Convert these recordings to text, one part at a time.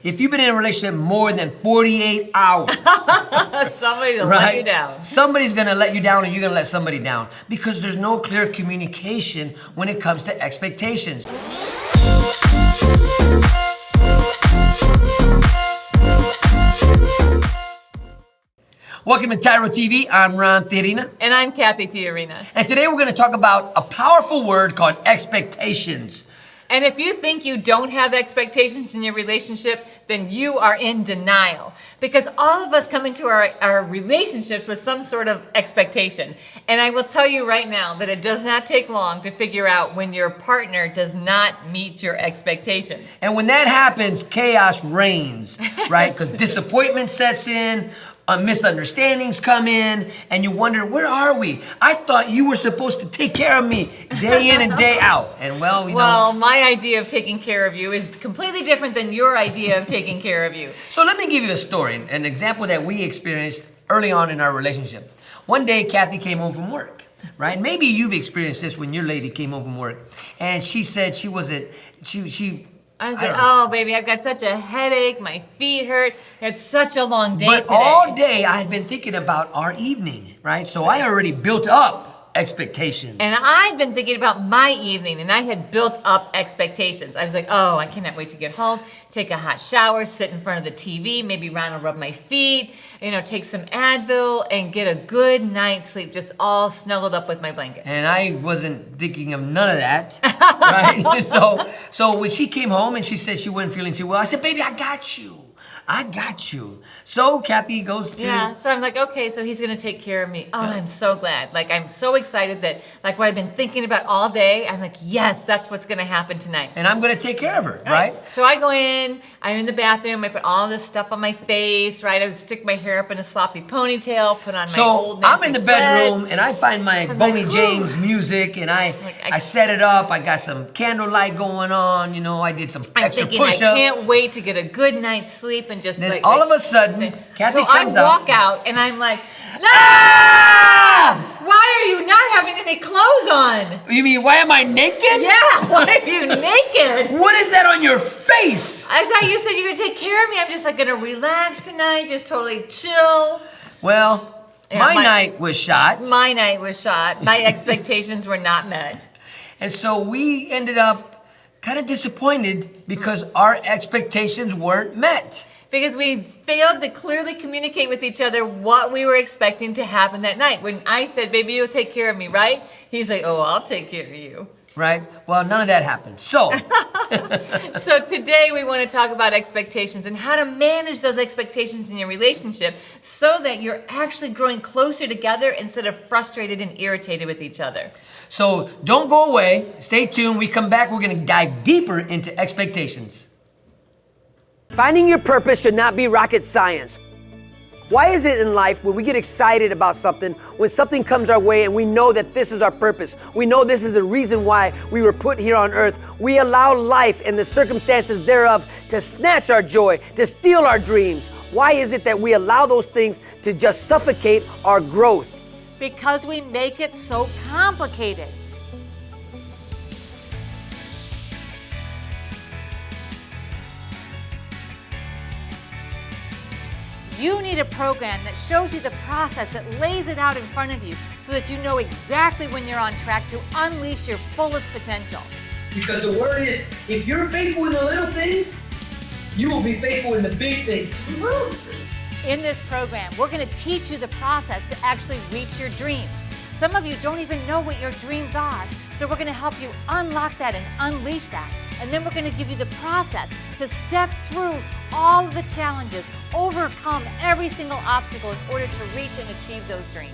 if you've been in a relationship more than 48 hours, somebody's gonna let you down. Somebody's gonna let you down, or you're gonna let somebody down, because there's no clear communication when it comes to expectations. Welcome to TYRO TV. I'm Ron Cathy. And I'm Cathy TYRO. And today we're going to talk about a powerful word called expectations. And if you think you don't have expectations in your relationship, then you are in denial. Because all of us come into our relationships with some sort of expectation. And I will tell you right now that it does not take long to figure out when your partner does not meet your expectations. And when that happens, chaos reigns, right? Because disappointment sets in, misunderstandings come in, and you wonder, where are we? I thought you were supposed to take care of me day in and day out. And well, my idea of taking care of you is completely different than your idea of taking care of you. So let me give you a story, an example that we experienced early on in our relationship. One day, Cathy came home from work, right? Maybe you've experienced this when your lady came home from work, and she said she wasn't, I was like, oh, baby, I've got such a headache. My feet hurt. I had such a long day today. But all day, I had been thinking about our evening, right? So I already built up expectations. And I'd been thinking about my evening, and I had built up expectations. I was like, oh, I cannot wait to get home, take a hot shower, sit in front of the TV, maybe Ron will rub my feet, take some Advil, and get a good night's sleep, just all snuggled up with my blanket. And I wasn't thinking of none of that, right? So when she came home and she said she wasn't feeling too well, I said, baby, I got you. I got you. So Cathy goes to... Yeah, so I'm like, okay, so he's gonna take care of me. Oh, I'm so glad. Like, I'm so excited that, like, what I've been thinking about all day, I'm like, yes, that's what's gonna happen tonight. And I'm gonna take care of her, right? So I go in, I'm in the bathroom, I put all this stuff on my face, right? I would stick my hair up in a sloppy ponytail, put on my old I'm in the bedroom, sweats. and I find my Boney James music, and I set it up, I got some candlelight going on, I did some extra push-ups. I can't wait to get a good night's sleep and just then all of a sudden, Cathy comes out. So I walk out and I'm like, ah! Why are you not having any clothes on? You mean, why am I naked? Yeah, why are you naked? What is that on your face? I thought you said you were gonna take care of me. I'm just like gonna relax tonight, just totally chill. Well, my night was shot. My night was shot. My expectations were not met. And so we ended up kind of disappointed because our expectations weren't met. Because we failed to clearly communicate with each other what we were expecting to happen that night. When I said, baby, you'll take care of me, right? He's like, oh, I'll take care of you. Right? Well, none of that happened. So. So today we want to talk about expectations and how to manage those expectations in your relationship so that you're actually growing closer together instead of frustrated and irritated with each other. So don't go away. Stay tuned. We come back, we're going to dive deeper into expectations. Finding your purpose should not be rocket science. Why is it in life when we get excited about something, when something comes our way and we know that this is our purpose, we know this is the reason why we were put here on earth, we allow life and the circumstances thereof to snatch our joy, to steal our dreams? Why is it that we allow those things to just suffocate our growth? Because we make it so complicated. You need a program that shows you the process, that lays it out in front of you so that you know exactly when you're on track to unleash your fullest potential. Because the word is, if you're faithful in the little things, you will be faithful in the big things. In this program, we're going to teach you the process to actually reach your dreams. Some of you don't even know what your dreams are, so we're going to help you unlock that and unleash that. And then we're going to give you the process to step through all of the challenges, overcome every single obstacle in order to reach and achieve those dreams.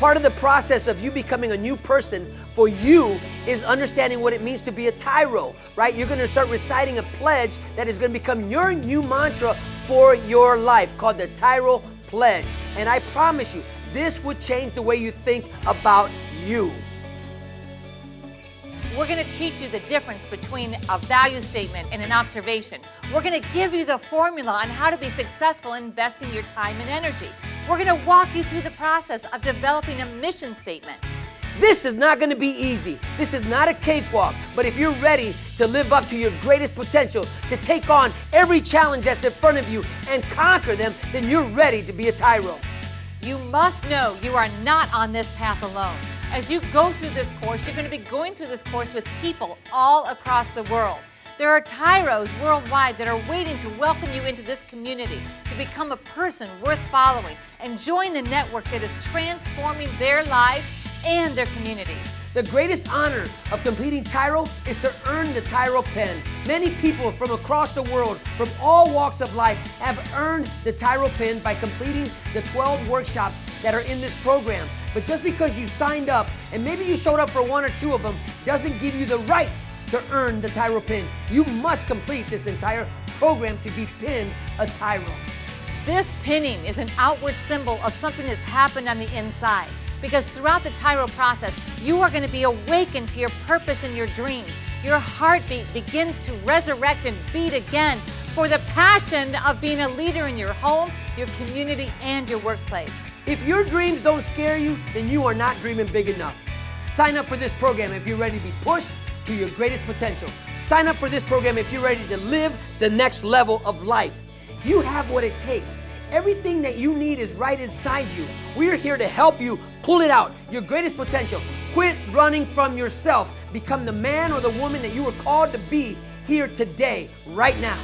Part of the process of you becoming a new person for you is understanding what it means to be a TYRO, right? You're going to start reciting a pledge that is going to become your new mantra for your life, called the TYRO Pledge. And I promise you, this would change the way you think about you. We're going to teach you the difference between a value statement and an observation. We're going to give you the formula on how to be successful investing your time and energy. We're going to walk you through the process of developing a mission statement. This is not gonna be easy. This is not a cakewalk, but if you're ready to live up to your greatest potential, to take on every challenge that's in front of you and conquer them, then you're ready to be a TYRO. You must know you are not on this path alone. As you go through this course, you're going to be going through this course with people all across the world. There are TYROs worldwide that are waiting to welcome you into this community, to become a person worth following and join the network that is transforming their lives and their communities. The greatest honor of completing TYRO is to earn the TYRO pen. Many people from across the world, from all walks of life, have earned the TYRO pen by completing the 12 workshops that are in this program. But just because you signed up, and maybe you showed up for one or two of them, doesn't give you the right to earn the TYRO pen. You must complete this entire program to be pinned a TYRO. This pinning is an outward symbol of something that's happened on the inside. Because throughout the TYRO process, you are going to be awakened to your purpose and your dreams. Your heartbeat begins to resurrect and beat again for the passion of being a leader in your home, your community, and your workplace. If your dreams don't scare you, then you are not dreaming big enough. Sign up for this program if you're ready to be pushed to your greatest potential. Sign up for this program if you're ready to live the next level of life. You have what it takes. Everything that you need is right inside you. We're here to help you pull it out, your greatest potential. Quit running from yourself. Become the man or the woman that you were called to be here today, right now.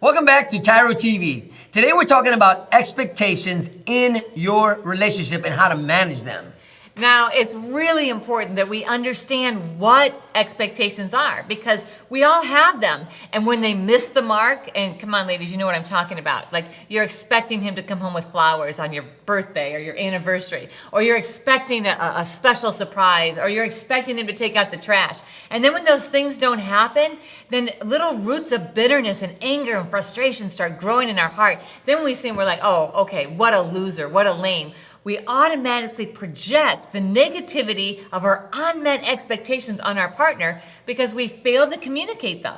Welcome back to TYRO TV. Today we're talking about expectations in your relationship and how to manage them. Now, it's really important that we understand what expectations are because we all have them. And when they miss the mark, and come on ladies, you know what I'm talking about. Like you're expecting him to come home with flowers on your birthday or your anniversary, or you're expecting a special surprise, or you're expecting him to take out the trash. And then when those things don't happen, then little roots of bitterness and anger and frustration start growing in our heart. Then when we see him, we're like, oh, okay, what a loser, what a lame. We automatically project the negativity of our unmet expectations on our partner because we failed to communicate them.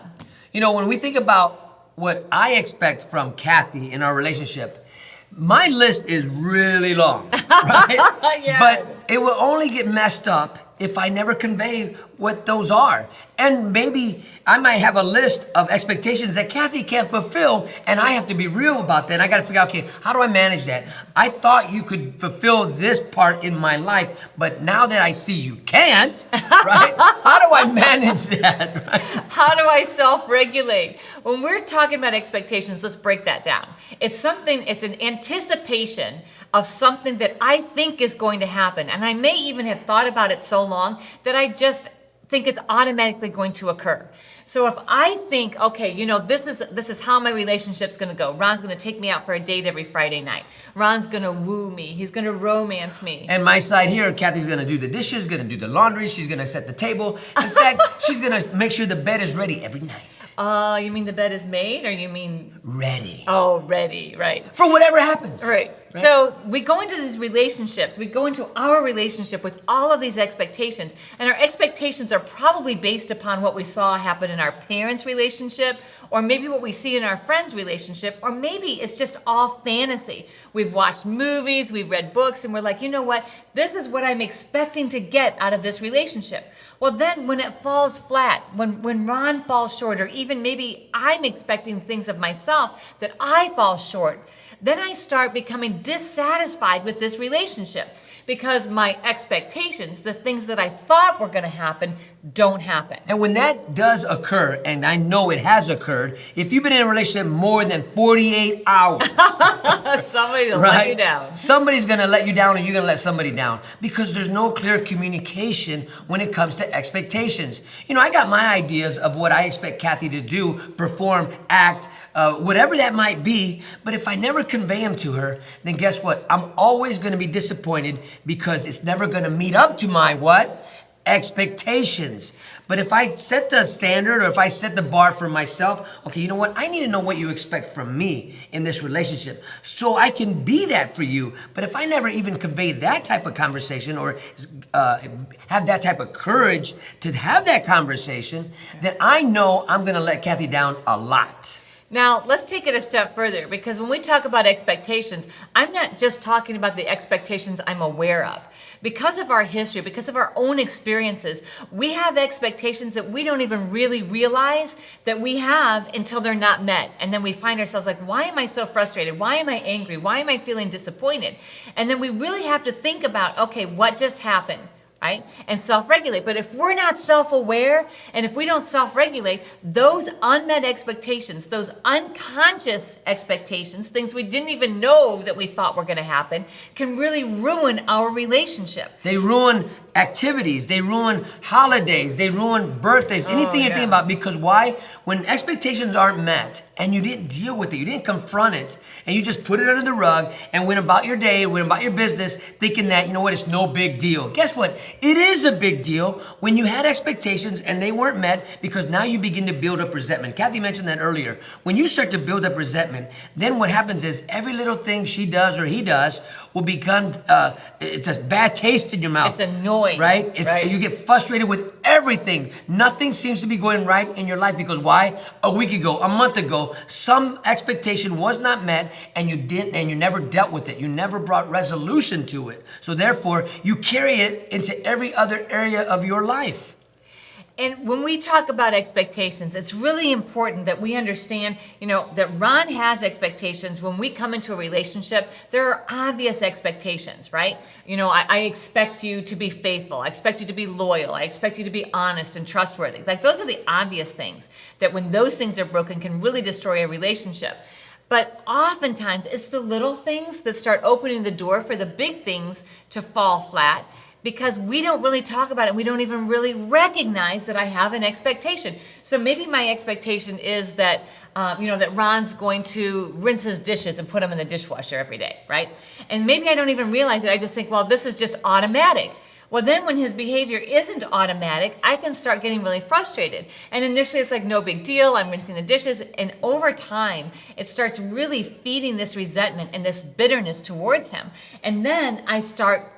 You know, when we think about what I expect from Cathy in our relationship, my list is really long, right? Yeah. But it will only get messed up if I never convey what those are. And maybe I might have a list of expectations that Cathy can't fulfill, and I have to be real about that. I gotta figure out, okay, how do I manage that? I thought you could fulfill this part in my life, but now that I see you can't, right? How do I manage that? Right? How do I self-regulate? When we're talking about expectations, let's break that down. It's an anticipation of something that I think is going to happen. And I may even have thought about it so long that I just think it's automatically going to occur. So if I think, okay, you know, this is how my relationship's gonna go. Ron's gonna take me out for a date every Friday night. Ron's gonna woo me. He's gonna romance me. And my side here, Cathy's gonna do the dishes, gonna do the laundry, she's gonna set the table. In fact, she's gonna make sure the bed is ready every night. You mean the bed is made, or you mean? Ready. Oh, ready, right. For whatever happens. Right. So we go into these relationships, we go into our relationship with all of these expectations, and our expectations are probably based upon what we saw happen in our parents' relationship, or maybe what we see in our friends' relationship, or maybe it's just all fantasy. We've watched movies, we've read books, and we're like, you know what? This is what I'm expecting to get out of this relationship. Well, then when it falls flat, when Ron falls short, or even maybe I'm expecting things of myself that I fall short, then I start becoming dissatisfied with this relationship because my expectations, the things that I thought were going to happen, don't happen. And when that does occur, and I know it has occurred, if you've been in a relationship more than 48 hours, somebody will let you down. Somebody's gonna let you down, and you're gonna let somebody down because there's no clear communication when it comes to expectations. You know, I got my ideas of what I expect Cathy to do, perform, act, whatever that might be, but if I never convey them to her, then guess what? I'm always gonna be disappointed because it's never gonna meet up to my what? Expectations. But if I set the standard, or if I set the bar for myself, okay, you know what? I need to know what you expect from me in this relationship so I can be that for you. But if I never even convey that type of conversation, or have that type of courage to have that conversation, then I know I'm gonna let Cathy down a lot. Now, let's take it a step further, because when we talk about expectations, I'm not just talking about the expectations I'm aware of. Because of our history, because of our own experiences, we have expectations that we don't even really realize that we have until they're not met. And then we find ourselves like, why am I so frustrated? Why am I angry? Why am I feeling disappointed? And then we really have to think about, okay, what just happened? Right? And self-regulate. But if we're not self-aware and if we don't self-regulate, those unmet expectations, those unconscious expectations, things we didn't even know that we thought were going to happen, can really ruin our relationship. They ruin activities, they ruin holidays, they ruin birthdays, anything you think about. Because why? When expectations aren't met and you didn't deal with it, you didn't confront it, and you just put it under the rug and went about your day, went about your business, thinking that, you know what, it's no big deal. Guess what? It is a big deal when you had expectations and they weren't met, because now you begin to build up resentment. Kathy mentioned that earlier. When you start to build up resentment, then what happens is every little thing she does or he does will become, it's a bad taste in your mouth. It's annoying. Right? You get frustrated with everything. Nothing seems to be going right in your life, because why? A week ago, a month ago, some expectation was not met, and you never dealt with it. You never brought resolution to it. So therefore, you carry it into every other area of your life. And when we talk about expectations, it's really important that we understand, that Ron has expectations. When we come into a relationship, there are obvious expectations, right? I expect you to be faithful. I expect you to be loyal. I expect you to be honest and trustworthy. Like, those are the obvious things that when those things are broken can really destroy a relationship. But oftentimes, it's the little things that start opening the door for the big things to fall flat, because we don't really talk about it. We don't even really recognize that I have an expectation. So maybe my expectation is that, that Ron's going to rinse his dishes and put them in the dishwasher every day, right? And maybe I don't even realize it. I just think, well, this is just automatic. Well, then when his behavior isn't automatic, I can start getting really frustrated. And initially it's like, no big deal, I'm rinsing the dishes. And over time, it starts really feeding this resentment and this bitterness towards him. And then I start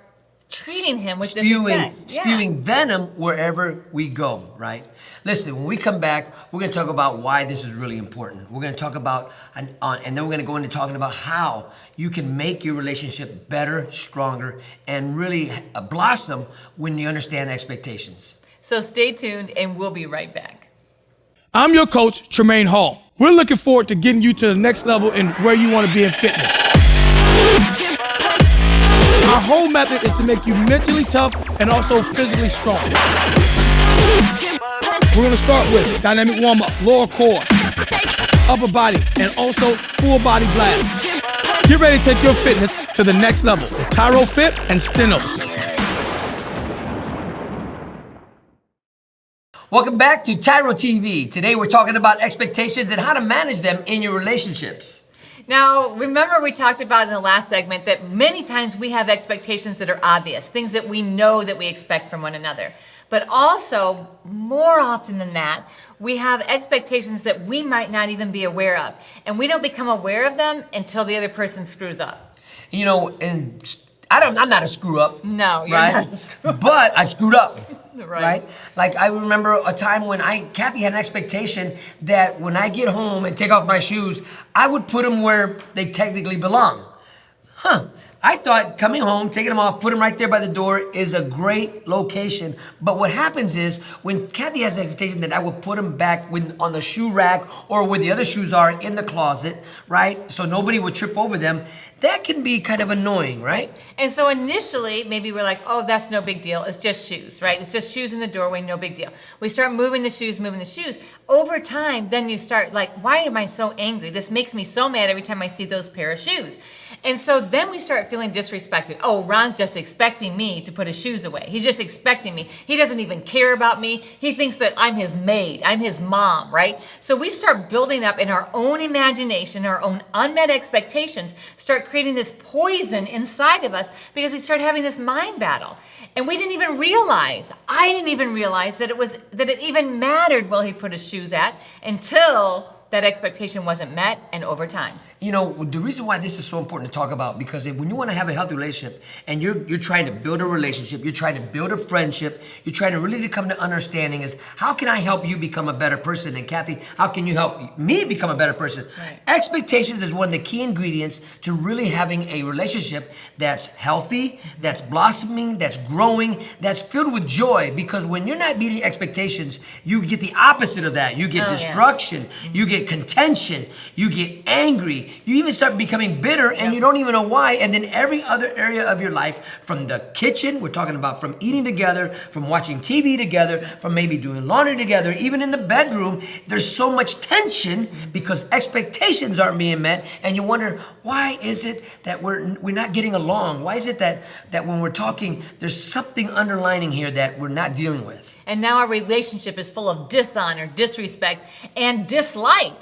treating him with disrespect. Spewing venom wherever we go, right? Listen, when we come back, we're going to talk about why this is really important. We're going to talk about, and then we're going to go into talking about how you can make your relationship better, stronger, and really blossom when you understand expectations. So stay tuned, and we'll be right back. I'm your coach, Tremaine Hall. We're looking forward to getting you to the next level in where you want to be in fitness. Our whole method is to make you mentally tough and also physically strong. We're going to start with dynamic warm-up, lower core, upper body, and also full body blast. Get ready to take your fitness to the next level with TYRO Fit and Stenos. Welcome back to TYRO TV. Today we're talking about expectations and how to manage them in your relationships. Now, remember we talked about in the last segment that many times we have expectations that are obvious, things that we know that we expect from one another. But also, more often than that, we have expectations that we might not even be aware of. And we don't become aware of them until the other person screws up. And I'm not a screw up. No, you're right? not a screw up. But I screwed up. Right. Like, I remember a time when Kathy had an expectation that when I get home and take off my shoes, I would put them where they technically belong. I thought coming home, taking them off, put them right there by the door is a great location. But what happens is when Kathy has an expectation that I would put them back on the shoe rack or where the other shoes are in the closet, right? So nobody would trip over them. That can be kind of annoying, right? And so initially, maybe we're like, oh, that's no big deal. It's just shoes, right? It's just shoes in the doorway, no big deal. We start moving the shoes. Over time, then you start like, why am I so angry? This makes me so mad every time I see those pair of shoes. And so then we start feeling disrespected. Oh, Ron's just expecting me to put his shoes away. He's just expecting me. He doesn't even care about me. He thinks that I'm his maid. I'm his mom, right? So we start building up in our own imagination, our own unmet expectations, start creating this poison inside of us because we start having this mind battle. And we didn't even realize, I didn't even realize that it even mattered where he put his shoes at until that expectation wasn't met and over time. You know, the reason why this is so important to talk about, because when you want to have a healthy relationship and you're trying to build a relationship, you're trying to build a friendship, you're trying to really come to understanding is, how can I help you become a better person? And Cathy, how can you help me become a better person? Right. Expectations is one of the key ingredients to really having a relationship that's healthy, that's blossoming, that's growing, that's filled with joy. Because when you're not meeting expectations, you get the opposite of that. You get destruction, you get contention, you get angry, you even start becoming bitter, and you don't even know why. And then every other area of your life, from the kitchen, we're talking about from eating together, from watching TV together, from maybe doing laundry together, even in the bedroom, there's so much tension because expectations aren't being met, and you wonder, why is it that we're not getting along? Why is it that when we're talking, there's something underlining here that we're not dealing with? And now our relationship is full of dishonor, disrespect, and dislike.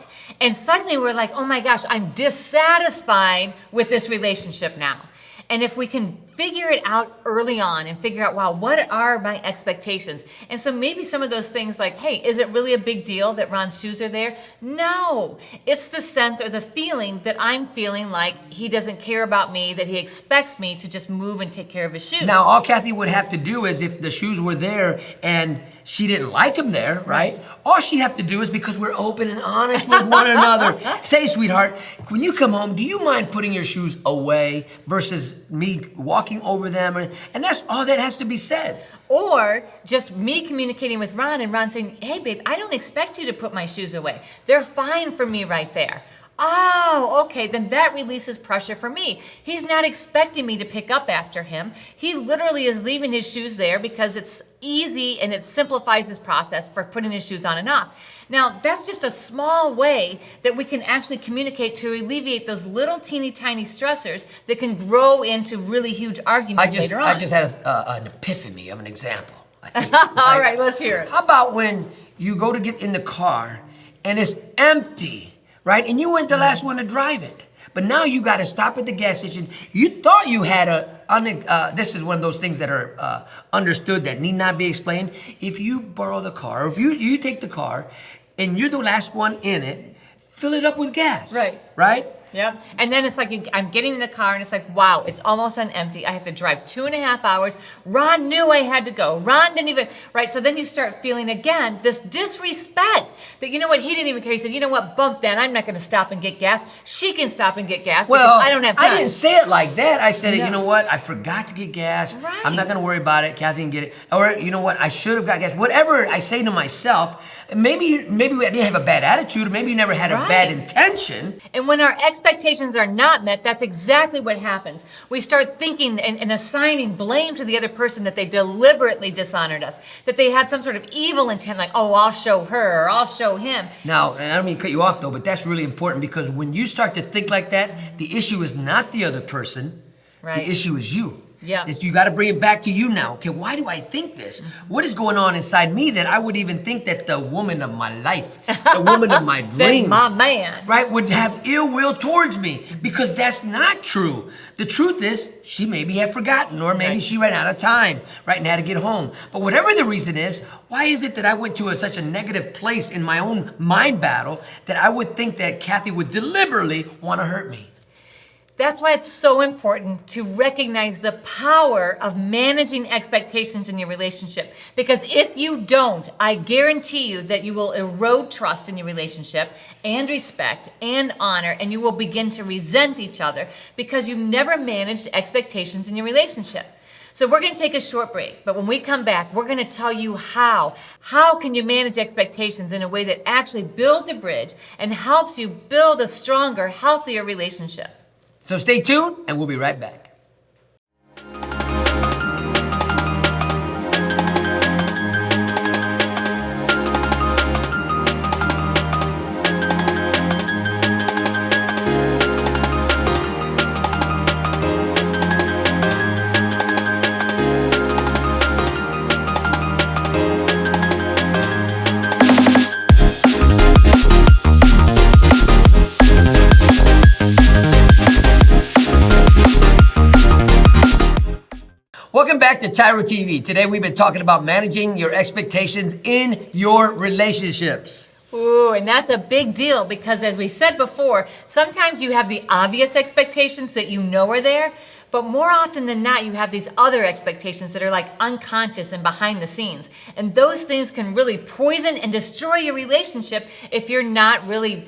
And suddenly we're like, oh my gosh, I'm dissatisfied with this relationship now. And if we can figure it out early on and figure out, wow, what are my expectations? And so maybe some of those things like, hey, is it really a big deal that Ron's shoes are there? No, it's the sense or the feeling that I'm feeling like he doesn't care about me, that he expects me to just move and take care of his shoes. Now, all Cathy would have to do is, if the shoes were there and she didn't like them there, right? All she'd have to do is, because we're open and honest with one another, say, sweetheart, when you come home, do you mind putting your shoes away versus me walking over them? And that's all that has to be said. Or just me communicating with Ron and Ron saying, hey babe, I don't expect you to put my shoes away. They're fine for me right there. Oh, okay, then that releases pressure for me. He's not expecting me to pick up after him. He literally is leaving his shoes there because it's easy and it simplifies his process for putting his shoes on and off. Now, that's just a small way that we can actually communicate to alleviate those little teeny tiny stressors that can grow into really huge arguments later on. I just had an epiphany of an example, I think. All right, let's hear it. How about when you go to get in the car and it's empty, right? And you weren't the last one to drive it. But now you got to stop at the gas station. You thought you had this is one of those things that are understood that need not be explained. If you borrow the car, or if you take the car and you're the last one in it, fill it up with gas. Right. Right? Yep. And then it's like I'm getting in the car and it's like, wow, it's almost on empty. I have to drive 2.5 hours. Ron knew I had to go. Ron didn't even, right? So then you start feeling again this disrespect that, you know what, he didn't even care. He said, you know what, bump that. I'm not going to stop and get gas. She can stop and get gas because I don't have time. I didn't say it like that. I said, you know what, I forgot to get gas. Right. I'm not going to worry about it. Cathy can get it. Or, you know what, I should have got gas. Whatever I say to myself, maybe I didn't have a bad attitude. Maybe you never had a bad intention. And when our expectations are not met, that's exactly what happens. We start thinking and assigning blame to the other person that they deliberately dishonored us, that they had some sort of evil intent, like, oh, I'll show her or I'll show him. Now, and I don't mean to cut you off though, but that's really important, because when you start to think like that, the issue is not the other person. Right. The issue is you. Yeah. You got to bring it back to you now. Okay, why do I think this? What is going on inside me that I would even think that the woman of my life, the woman of my dreams, my man, right, would have ill will towards me? Because that's not true. The truth is, she maybe had forgotten, or maybe she ran out of time, right, and had to get home. But whatever the reason is, why is it that I went to such a negative place in my own mind battle that I would think that Cathy would deliberately want to hurt me? That's why it's so important to recognize the power of managing expectations in your relationship. Because if you don't, I guarantee you that you will erode trust in your relationship and respect and honor, and you will begin to resent each other because you never managed expectations in your relationship. So we're going to take a short break, but when we come back, we're going to tell you how. How can you manage expectations in a way that actually builds a bridge and helps you build a stronger, healthier relationship? So stay tuned, and we'll be right back. Welcome back to TYRO TV. Today we've been talking about managing your expectations in your relationships. Ooh, and that's a big deal because as we said before, sometimes you have the obvious expectations that you know are there, but more often than not, you have these other expectations that are like unconscious and behind the scenes. And those things can really poison and destroy your relationship if you're not really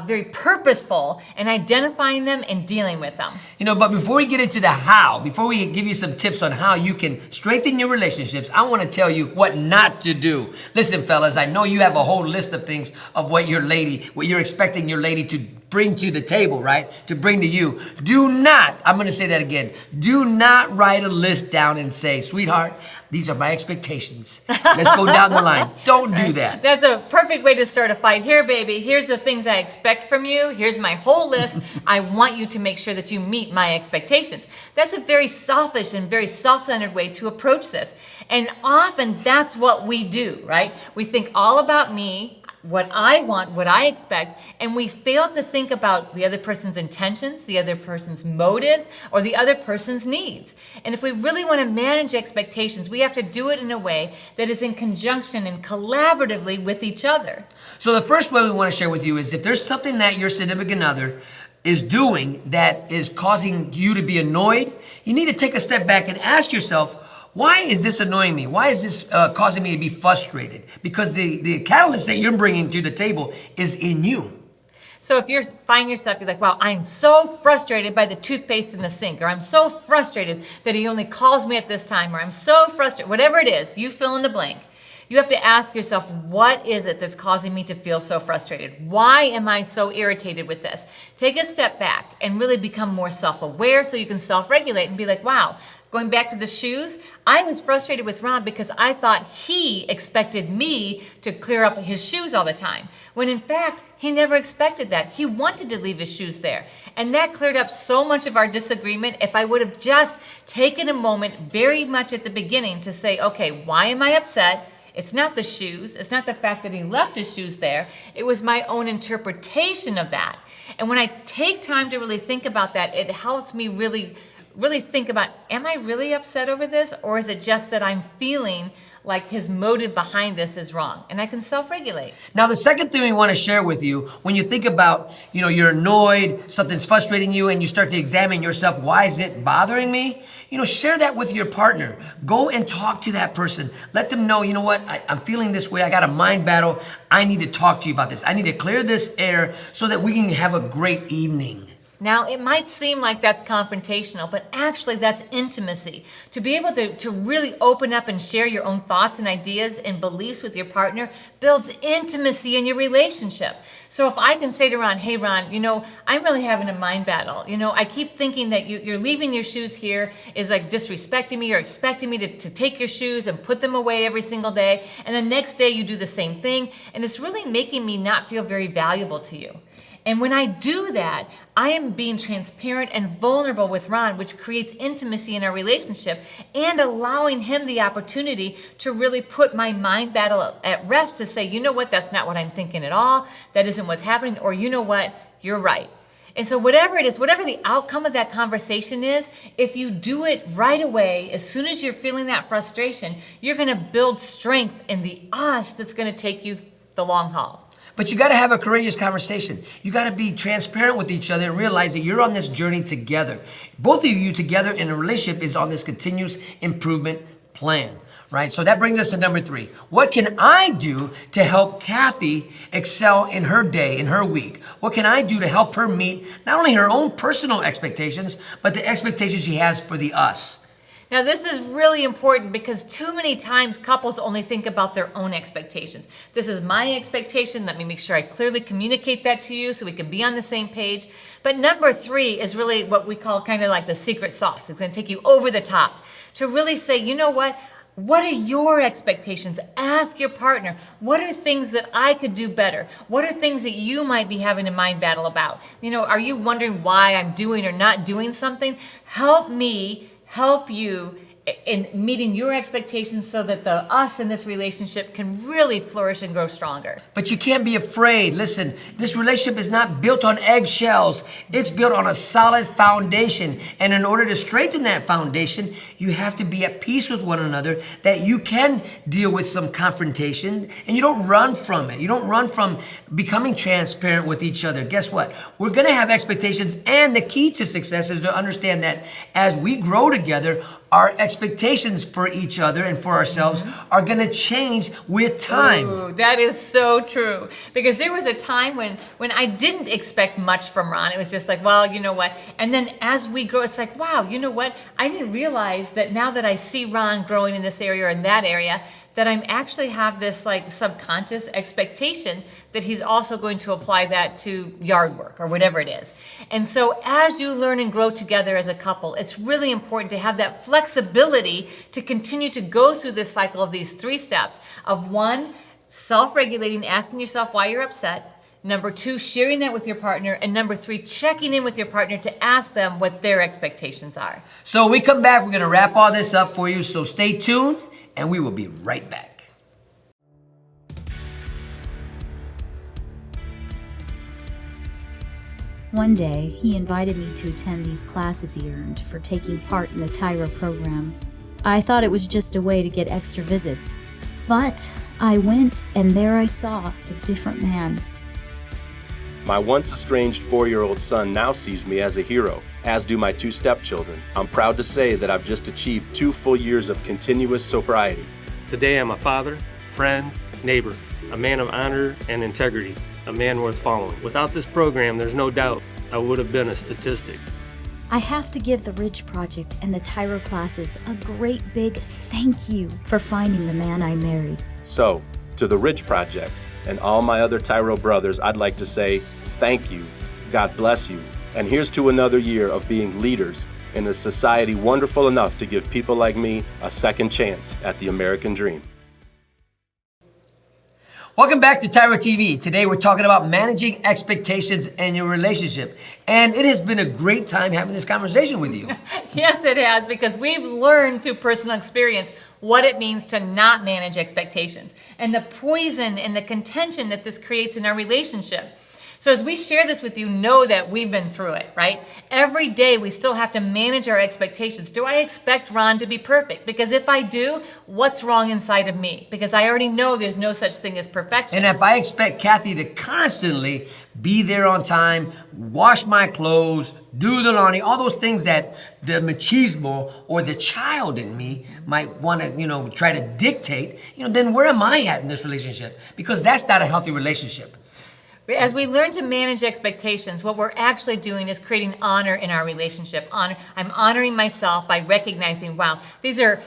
very purposeful in identifying them and dealing with them. You know, but before we get into the how, before we give you some tips on how you can strengthen your relationships, I want to tell you what not to do. Listen, fellas, I know you have a whole list of things of what you're expecting your lady to bring to the table, right? To bring to you. Do not, I'm going to say that again, do not write a list down and say, sweetheart, these are my expectations. Let's go down the line. Don't do that. That's a perfect way to start a fight. Here, baby, here's the things I expect from you. Here's my whole list. I want you to make sure that you meet my expectations. That's a very selfish and very self-centered way to approach this. And often that's what we do, right? We think all about me, what I want, what I expect, and we fail to think about the other person's intentions, the other person's motives, or the other person's needs. And if we really want to manage expectations, we have to do it in a way that is in conjunction and collaboratively with each other. So the first one we want to share with you is if there's something that your significant other is doing that is causing you to be annoyed, you need to take a step back and ask yourself, why is this annoying me? Why is this causing me to be frustrated? Because the catalyst that you're bringing to the table is in you. So if you find yourself, you're like, wow, I'm so frustrated by the toothpaste in the sink, or I'm so frustrated that he only calls me at this time, or I'm so frustrated, whatever it is, you fill in the blank. You have to ask yourself, what is it that's causing me to feel so frustrated? Why am I so irritated with this? Take a step back and really become more self-aware so you can self-regulate and be like, wow, going back to the shoes, I was frustrated with Ron because I thought he expected me to clear up his shoes all the time. When in fact, he never expected that. He wanted to leave his shoes there. And that cleared up so much of our disagreement if I would have just taken a moment very much at the beginning to say, okay, why am I upset? It's not the shoes. It's not the fact that he left his shoes there. It was my own interpretation of that. And when I take time to really think about that, it helps me really think about, am I really upset over this? Or is it just that I'm feeling like his motive behind this is wrong? And I can self-regulate. Now, the second thing we want to share with you, when you think about, you're annoyed, something's frustrating you, and you start to examine yourself, why is it bothering me? Share that with your partner. Go and talk to that person. Let them know, you know what, I'm feeling this way. I got a mind battle. I need to talk to you about this. I need to clear this air so that we can have a great evening. Now, it might seem like that's confrontational, but actually that's intimacy. To be able to really open up and share your own thoughts and ideas and beliefs with your partner builds intimacy in your relationship. So if I can say to Ron, hey Ron, I'm really having a mind battle. I keep thinking that you're leaving your shoes here is like disrespecting me or expecting me to take your shoes and put them away every single day. And the next day you do the same thing. And it's really making me not feel very valuable to you. And when I do that, I am being transparent and vulnerable with Ron, which creates intimacy in our relationship and allowing him the opportunity to really put my mind battle at rest to say, you know what, that's not what I'm thinking at all. That isn't what's happening. Or you know what, you're right. And so whatever it is, whatever the outcome of that conversation is, if you do it right away, as soon as you're feeling that frustration, you're going to build strength in the us that's going to take you the long haul. But you got to have a courageous conversation. You got to be transparent with each other and realize that you're on this journey together. Both of you together in a relationship is on this continuous improvement plan, right? So that brings us to number 3. What can I do to help Cathy excel in her day, in her week? What can I do to help her meet not only her own personal expectations, but the expectations she has for the us? Now, this is really important because too many times couples only think about their own expectations. This is my expectation. Let me make sure I clearly communicate that to you so we can be on the same page. But number 3 is really what we call kind of like the secret sauce. It's going to take you over the top to really say, you know what? What are your expectations? Ask your partner, what are things that I could do better? What are things that you might be having a mind battle about? Are you wondering why I'm doing or not doing something? Help me help you in meeting your expectations so that the us in this relationship can really flourish and grow stronger. But you can't be afraid. Listen, this relationship is not built on eggshells. It's built on a solid foundation. And in order to strengthen that foundation, you have to be at peace with one another, that you can deal with some confrontation and you don't run from it. You don't run from becoming transparent with each other. Guess what? We're gonna have expectations, and the key to success is to understand that as we grow together, our expectations for each other and for ourselves are gonna change with time. Ooh, that is so true. Because there was a time when I didn't expect much from Ron. It was just like, well, you know what? And then as we grow, it's like, wow, you know what? I didn't realize that now that I see Ron growing in this area or in that area, that I'm actually have this like subconscious expectation that he's also going to apply that to yard work or whatever it is. And so as you learn and grow together as a couple, it's really important to have that flexibility to continue to go through this cycle of these 3 steps of 1, self-regulating, asking yourself why you're upset. Number 2, sharing that with your partner. And number 3, checking in with your partner to ask them what their expectations are. So when we come back, we're gonna wrap all this up for you. So stay tuned, and we will be right back. One day, he invited me to attend these classes he earned for taking part in the TYRO program. I thought it was just a way to get extra visits. But I went, and there I saw a different man. My once estranged 4-year-old son now sees me as a hero, as do my 2 stepchildren. I'm proud to say that I've just achieved 2 full years of continuous sobriety. Today I'm a father, friend, neighbor, a man of honor and integrity, a man worth following. Without this program, there's no doubt I would have been a statistic. I have to give the Ridge Project and the TYRO classes a great big thank you for finding the man I married. So, to the Ridge Project and all my other TYRO brothers, I'd like to say thank you, God bless you, and here's to another year of being leaders in a society wonderful enough to give people like me a second chance at the American dream. Welcome back to TYRO TV. Today we're talking about managing expectations in your relationship. And it has been a great time having this conversation with you. Yes, it has, because we've learned through personal experience what it means to not manage expectations and the poison and the contention that this creates in our relationship. So as we share this with you, know that we've been through it, right? Every day we still have to manage our expectations. Do I expect Ron to be perfect? Because if I do, what's wrong inside of me? Because I already know there's no such thing as perfection. And if I expect Kathy to constantly be there on time, wash my clothes, do the laundry, all those things that the machismo or the child in me might want to, try to dictate, then where am I at in this relationship? Because that's not a healthy relationship. As we learn to manage expectations, what we're actually doing is creating honor in our relationship. I'm honoring myself by recognizing, wow, these are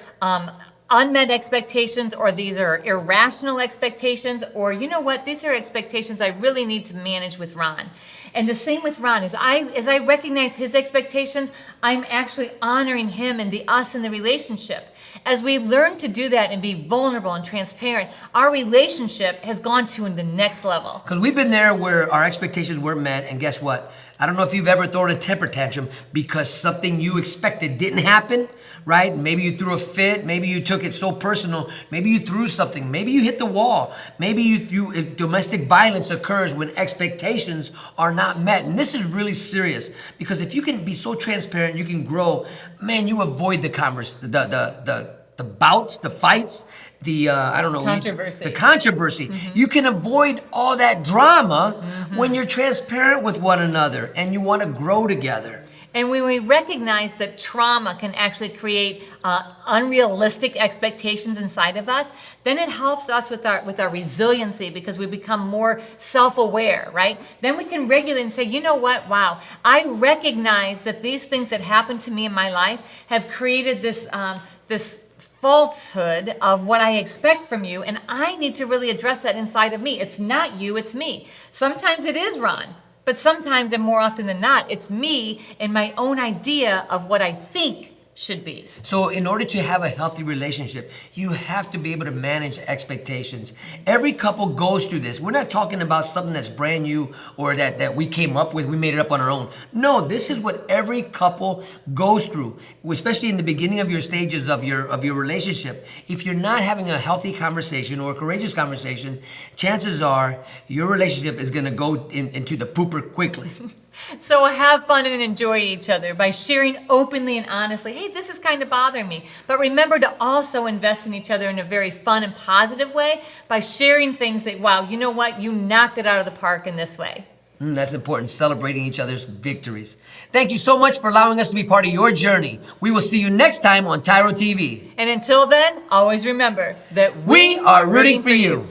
unmet expectations, or these are irrational expectations, or you know what, these are expectations I really need to manage with Ron. And the same with Ron. As I recognize his expectations, I'm actually honoring him and the us in the relationship. As we learn to do that and be vulnerable and transparent, our relationship has gone to the next level. Because we've been there where our expectations weren't met, and guess what? I don't know if you've ever thrown a temper tantrum because something you expected didn't happen, right? Maybe you threw a fit, maybe you took it so personal, maybe you threw something, maybe you hit the wall, maybe domestic violence occurs when expectations are not met. And this is really serious, because if you can be so transparent, you can grow, man, you avoid the bouts, the fights, the controversy. Mm-hmm. You can avoid all that drama when you're transparent with one another and you want to grow together. And when we recognize that trauma can actually create unrealistic expectations inside of us, then it helps us with our resiliency, because we become more self-aware, right? Then we can regulate and say, you know what, wow, I recognize that these things that happened to me in my life have created this falsehood of what I expect from you, and I need to really address that inside of me. It's not you, it's me. Sometimes it is Ron. But sometimes, and more often than not, it's me and my own idea of what I think should be. So in order to have a healthy relationship, you have to be able to manage expectations. Every couple goes through this. We're not talking about something that's brand new or that we came up with, we made it up on our own. No, this is what every couple goes through, especially in the beginning of your stages of your relationship. If you're not having a healthy conversation or a courageous conversation, chances are your relationship is gonna go into the pooper quickly. So have fun and enjoy each other by sharing openly and honestly, hey, this is kind of bothering me. But remember to also invest in each other in a very fun and positive way by sharing things that, wow, you know what, you knocked it out of the park in this way. That's important, celebrating each other's victories. Thank you so much for allowing us to be part of your journey. We will see you next time on TYRO TV. And until then, always remember that We are rooting for you.